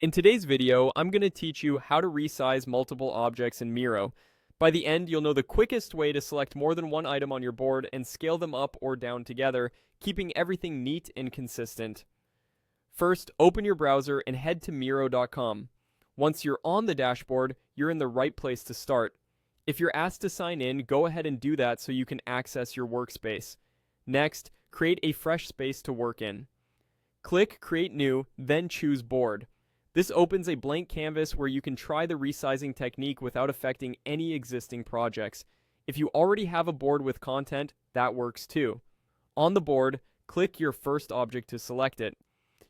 In today's video, I'm going to teach you how to resize multiple objects in Miro. By the end, you'll know the quickest way to select more than one item on your board and scale them up or down together, keeping everything neat and consistent. First, open your browser and head to Miro.com. Once you're on the dashboard, you're in the right place to start. If you're asked to sign in, go ahead and do that so you can access your workspace. Next, create a fresh space to work in. Click Create New, then choose Board. This opens a blank canvas where you can try the resizing technique without affecting any existing projects. If you already have a board with content, that works too. On the board, click your first object to select it.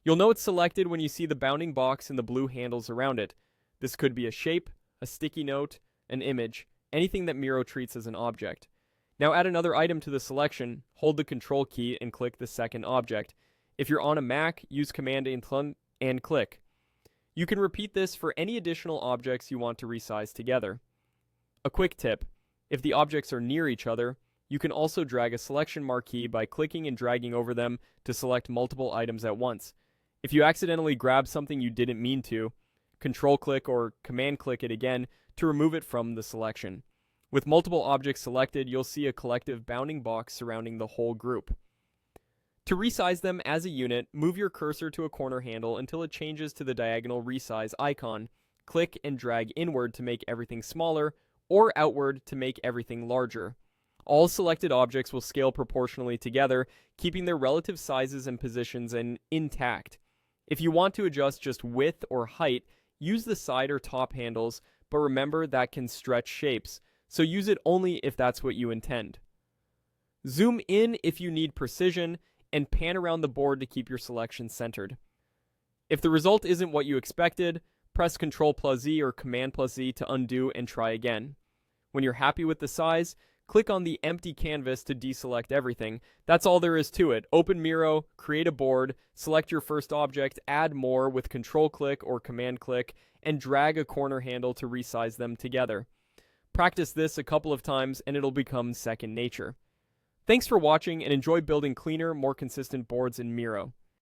You'll know it's selected when you see the bounding box and the blue handles around it. This could be a shape, a sticky note, an image, anything that Miro treats as an object. Now add another item to the selection, hold the Control key and click the second object. If you're on a Mac, use Command and click. You can repeat this for any additional objects you want to resize together. A quick tip: if the objects are near each other, you can also drag a selection marquee by clicking and dragging over them to select multiple items at once. If you accidentally grab something you didn't mean to, Control click or Command click it again to remove it from the selection. With multiple objects selected, you'll see a collective bounding box surrounding the whole group. To resize them as a unit, move your cursor to a corner handle until it changes to the diagonal resize icon. Click and drag inward to make everything smaller, or outward to make everything larger. All selected objects will scale proportionally together, keeping their relative sizes and positions intact. If you want to adjust just width or height, use the side or top handles, but remember that can stretch shapes, so use it only if that's what you intend. Zoom in if you need precision, and pan around the board to keep your selection centered. If the result isn't what you expected, press Ctrl+Z or Command+Z to undo and try again. When you're happy with the size, click on the empty canvas to deselect everything. That's all there is to it. Open Miro, create a board, select your first object, add more with Control click or Command click, and drag a corner handle to resize them together. Practice this a couple of times and it'll become second nature. Thanks for watching and enjoy building cleaner, more consistent boards in Miro.